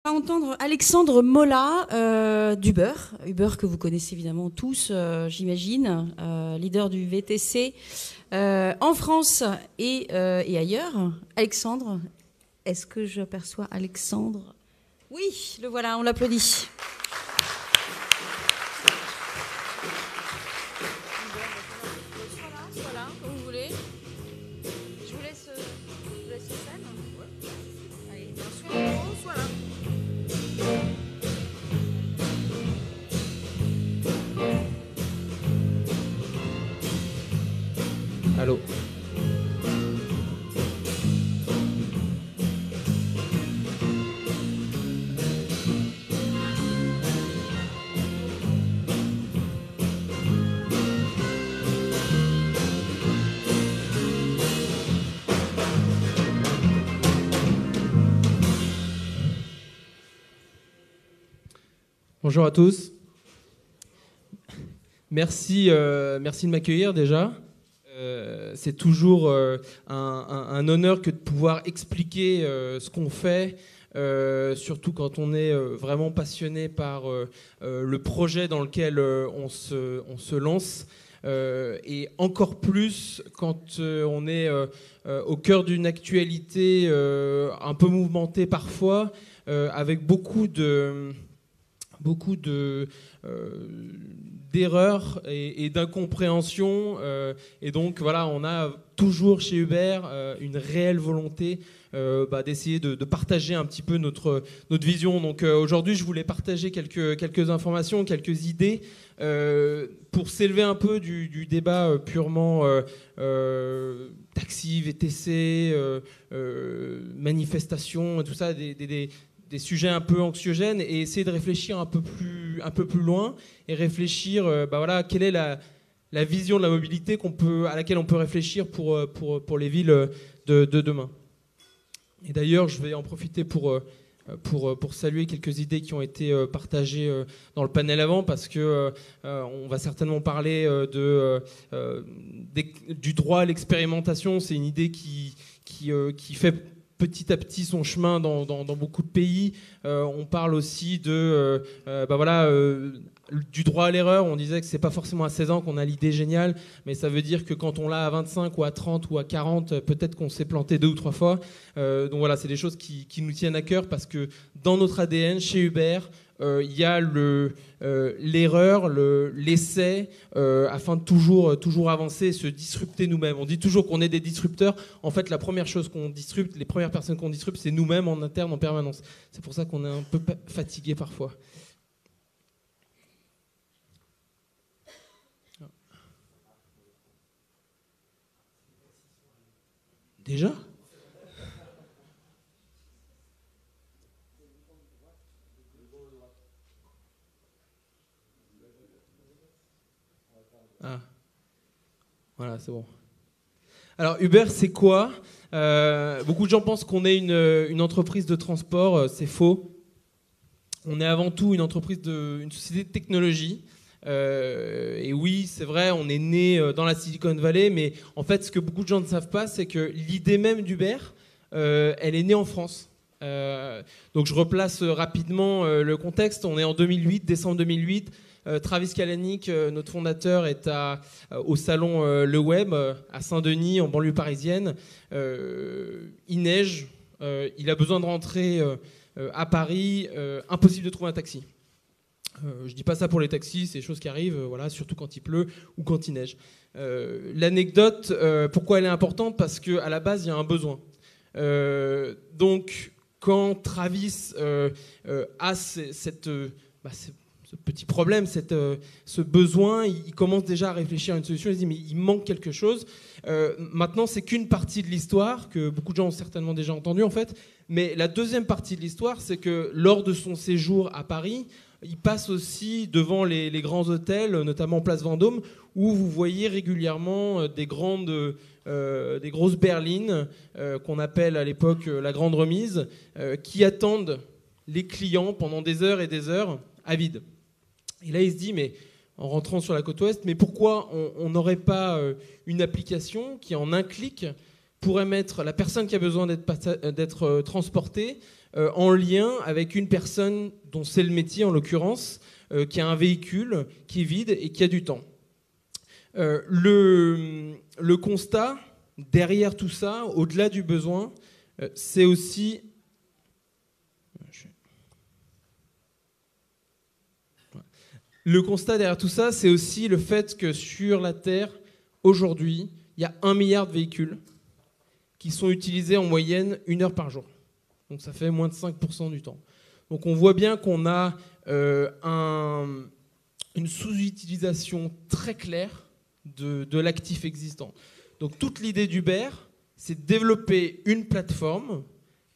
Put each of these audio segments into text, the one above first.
On va entendre Alexandre Molla d'Uber. Uber que vous connaissez évidemment tous, j'imagine, leader du VTC en France et ailleurs. Alexandre, est-ce que j'aperçois Alexandre? Oui, le voilà, on l'applaudit. Voilà, comme vous voulez. Je vous laisse scène. Allez, soit en haut, soit là. Allô. Bonjour à tous. Merci de m'accueillir déjà. C'est toujours un honneur que de pouvoir expliquer ce qu'on fait, surtout quand on est vraiment passionné par le projet dans lequel on se lance. Et encore plus quand on est au cœur d'une actualité un peu mouvementée parfois, avec beaucoup d'erreurs et d'incompréhension. Et donc voilà, on a toujours chez Uber une réelle volonté d'essayer de partager un petit peu notre vision. Donc aujourd'hui, je voulais partager quelques informations, quelques idées pour s'élever un peu du débat purement taxi, VTC, manifestation, tout ça, des sujets un peu anxiogènes, et essayer de réfléchir un peu plus loin et réfléchir, voilà, quelle est la vision de la mobilité à laquelle on peut réfléchir pour les villes de demain. Et d'ailleurs, je vais en profiter pour saluer quelques idées qui ont été partagées dans le panel avant, parce que on va certainement parler du droit à l'expérimentation. C'est une idée qui fait petit à petit son chemin dans beaucoup de pays. On parle aussi du droit à l'erreur. On disait que c'est pas forcément à 16 ans qu'on a l'idée géniale, mais ça veut dire que quand on l'a à 25 ou à 30 ou à 40, peut-être qu'on s'est planté 2 ou 3 fois. Donc voilà, c'est des choses qui nous tiennent à cœur, parce que dans notre ADN, chez Uber, il y a l'erreur, l'essai, afin de toujours avancer, se disrupter nous-mêmes. On dit toujours qu'on est des disrupteurs. En fait, la première chose qu'on disrupte, les premières personnes qu'on disrupte, c'est nous-mêmes en interne, en permanence. C'est pour ça qu'on est un peu fatigué parfois. Déjà ? Ah, voilà, c'est bon. Alors Uber, c'est quoi ? Beaucoup de gens pensent qu'on est une entreprise de transport. C'est faux. On est avant tout une société de technologie. Et oui, c'est vrai, on est né dans la Silicon Valley, mais en fait, ce que beaucoup de gens ne savent pas, c'est que l'idée même d'Uber, elle est née en France. Donc je replace rapidement le contexte. On est en 2008, décembre 2008. Travis Kalanick, notre fondateur, est au salon Le Web à Saint-Denis, en banlieue parisienne. Il neige, il a besoin de rentrer à Paris, impossible de trouver un taxi. Je dis pas ça pour les taxis, c'est des choses qui arrivent, voilà, surtout quand il pleut ou quand il neige. L'anecdote, pourquoi elle est importante ? Parce qu'à la base, il y a un besoin. Donc, quand Travis a ce petit problème, ce besoin, il commence déjà à réfléchir à une solution. Il se dit, mais il manque quelque chose. Maintenant, c'est qu'une partie de l'histoire, que beaucoup de gens ont certainement déjà entendu, en fait. Mais la deuxième partie de l'histoire, c'est que lors de son séjour à Paris, il passe aussi devant les grands hôtels, notamment Place Vendôme, où vous voyez régulièrement des grosses berlines, qu'on appelle à l'époque la grande remise, qui attendent les clients pendant des heures et des heures, avides. Et là, il se dit, mais en rentrant sur la côte ouest, mais pourquoi on n'aurait pas une application qui, en un clic, pourrait mettre la personne qui a besoin d'être transportée en lien avec une personne dont c'est le métier en l'occurrence, qui a un véhicule qui est vide et qui a du temps. Le constat derrière tout ça, au-delà du besoin, c'est aussi... Le constat derrière tout ça, c'est aussi le fait que sur la Terre, aujourd'hui, il y a 1 milliard de véhicules qui sont utilisés en moyenne 1 heure par jour. Donc ça fait moins de 5% du temps. Donc on voit bien qu'on a une sous-utilisation très claire de l'actif existant. Donc toute l'idée d'Uber, c'est de développer une plateforme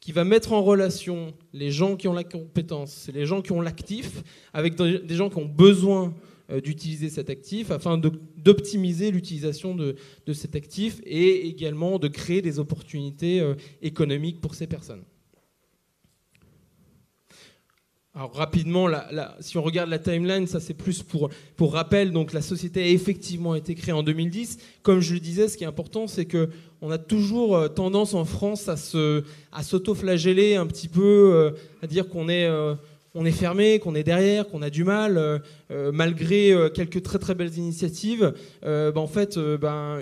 qui va mettre en relation les gens qui ont la compétence, les gens qui ont l'actif, avec des gens qui ont besoin d'utiliser cet actif afin d'optimiser l'utilisation de cet actif et également de créer des opportunités économiques pour ces personnes. Alors rapidement, si on regarde la timeline, ça c'est plus pour rappel. Donc la société a effectivement été créée en 2010. Comme je le disais, ce qui est important, c'est qu'on a toujours tendance en France à s'auto-flageller un petit peu, à dire qu'on est fermé, qu'on est derrière, qu'on a du mal, malgré quelques très très belles initiatives. En fait,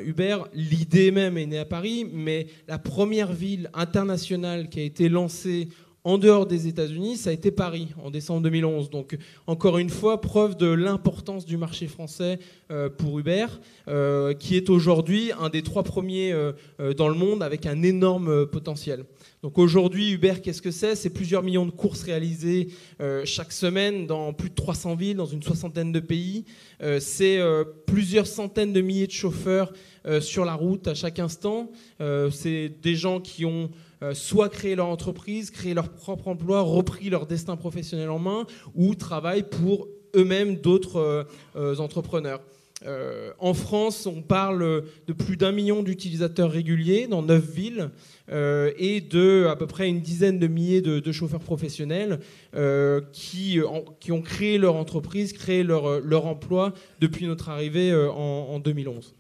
Uber, l'idée même est née à Paris, mais la première ville internationale qui a été lancée en dehors des États-Unis, ça a été Paris en décembre 2011. Donc, encore une fois, preuve de l'importance du marché français pour Uber, qui est aujourd'hui un des 3 premiers dans le monde avec un énorme potentiel. Donc aujourd'hui, Uber, qu'est-ce que c'est ? C'est plusieurs millions de courses réalisées chaque semaine dans plus de 300 villes, dans une 60aine de pays. C'est plusieurs centaines de milliers de chauffeurs sur la route à chaque instant. C'est des gens qui ont soit créé leur entreprise, créé leur propre emploi, repris leur destin professionnel en main, ou travaillent pour eux-mêmes d'autres entrepreneurs. En France, on parle de plus d'1 million d'utilisateurs réguliers dans 9 villes et de à peu près une dizaine de milliers de chauffeurs professionnels qui ont créé leur entreprise, créé leur emploi depuis notre arrivée en 2011.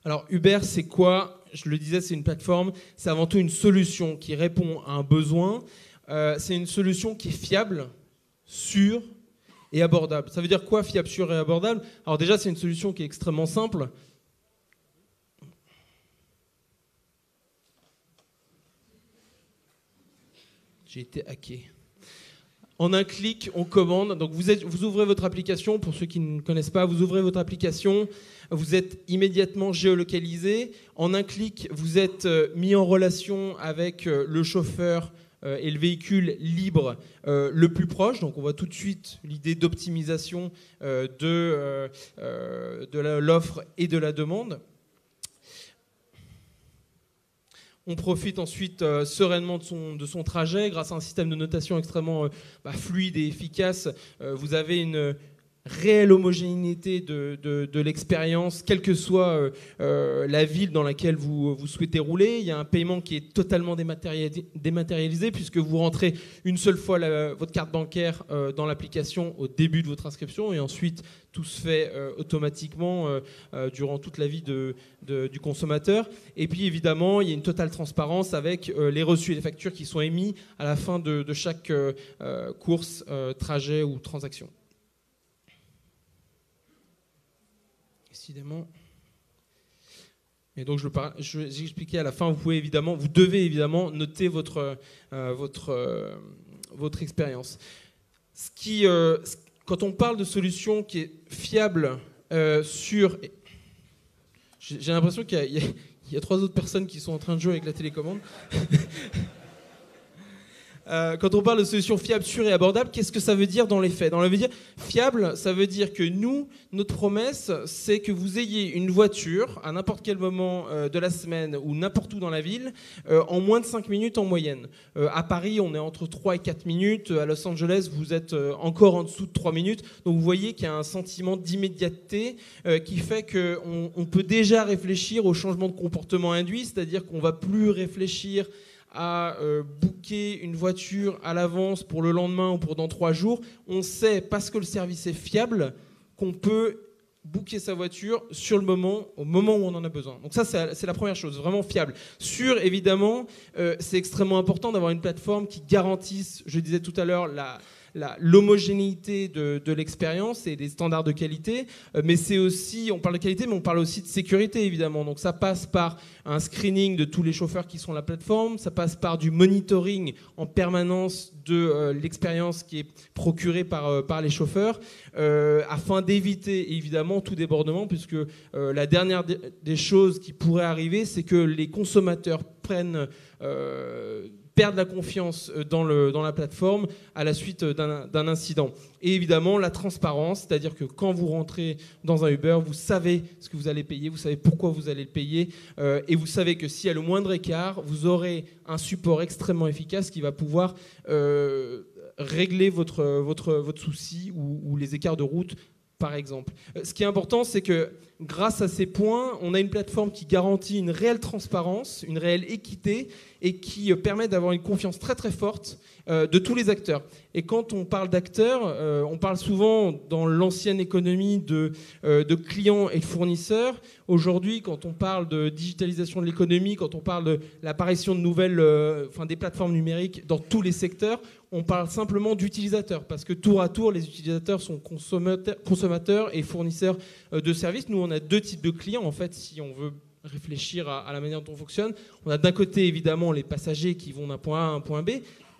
Alors Uber, c'est quoi ? Je le disais, c'est une plateforme, c'est avant tout une solution qui répond à un besoin. C'est une solution qui est fiable, sûre et abordable. Ça veut dire quoi, fiable, sûre et abordable ? Alors déjà, c'est une solution qui est extrêmement simple. J'ai été hacké. En un clic, on commande. Donc vous ouvrez votre application. Pour ceux qui ne connaissent pas, vous ouvrez votre application. Vous êtes immédiatement géolocalisé. En un clic, vous êtes mis en relation avec le chauffeur et le véhicule libre le plus proche. Donc on voit tout de suite l'idée d'optimisation de l'offre et de la demande. On profite ensuite sereinement de son trajet grâce à un système de notation extrêmement fluide et efficace. Vous avez une réelle homogénéité de l'expérience, quelle que soit la ville dans laquelle vous souhaitez rouler. Il y a un paiement qui est totalement dématérialisé puisque vous rentrez une seule fois votre carte bancaire dans l'application au début de votre inscription et ensuite tout se fait automatiquement durant toute la vie du consommateur. Et puis évidemment, il y a une totale transparence avec les reçus et les factures qui sont émis à la fin de chaque course, trajet ou transaction. Décidément. Et donc j'ai expliqué à la fin, vous devez évidemment noter votre expérience. Quand on parle de solution qui est fiable, sûre, j'ai l'impression qu'il y a 3 autres personnes qui sont en train de jouer avec la télécommande. Quand on parle de solutions fiables, sûres et abordables, qu'est-ce que ça veut dire dans les faits ? Fiable, ça veut dire que notre promesse, c'est que vous ayez une voiture à n'importe quel moment de la semaine ou n'importe où dans la ville en moins de 5 minutes en moyenne. À Paris, on est entre 3 et 4 minutes. À Los Angeles, vous êtes encore en dessous de 3 minutes. Donc vous voyez qu'il y a un sentiment d'immédiateté qui fait qu'on peut déjà réfléchir au changement de comportement induit, c'est-à-dire qu'on ne va plus réfléchir à booker une voiture à l'avance pour le lendemain ou pour dans 3 jours. On sait, parce que le service est fiable, qu'on peut booker sa voiture sur le moment, au moment où on en a besoin. Donc ça, c'est la première chose, vraiment fiable. Sûr, évidemment, c'est extrêmement important d'avoir une plateforme qui garantisse, je disais tout à l'heure, l'homogénéité de l'expérience et des standards de qualité, mais c'est aussi, on parle de qualité, mais on parle aussi de sécurité, évidemment. Donc ça passe par un screening de tous les chauffeurs qui sont sur la plateforme, ça passe par du monitoring en permanence de l'expérience qui est procurée par les chauffeurs, afin d'éviter évidemment tout débordement, puisque la dernière des choses qui pourrait arriver, c'est que les consommateurs perdent la confiance dans la plateforme à la suite d'un incident. Et évidemment, la transparence, c'est-à-dire que quand vous rentrez dans un Uber, vous savez ce que vous allez payer, vous savez pourquoi vous allez le payer, et vous savez que s'il y a le moindre écart, vous aurez un support extrêmement efficace qui va pouvoir régler votre souci ou les écarts de route, par exemple. Ce qui est important, c'est que grâce à ces points, on a une plateforme qui garantit une réelle transparence, une réelle équité et qui permet d'avoir une confiance très très forte de tous les acteurs. Et quand on parle d'acteurs, on parle souvent dans l'ancienne économie de clients et de fournisseurs. Aujourd'hui, quand on parle de digitalisation de l'économie, quand on parle de l'apparition de nouvelles, des plateformes numériques dans tous les secteurs, on parle simplement d'utilisateurs, parce que tour à tour, les utilisateurs sont consommateurs et fournisseurs de services. Nous, on a deux types de clients, en fait, si on veut réfléchir à la manière dont on fonctionne. On a d'un côté, évidemment, les passagers qui vont d'un point A à un point B,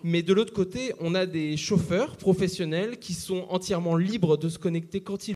mais de l'autre côté, on a des chauffeurs professionnels qui sont entièrement libres de se connecter quand ils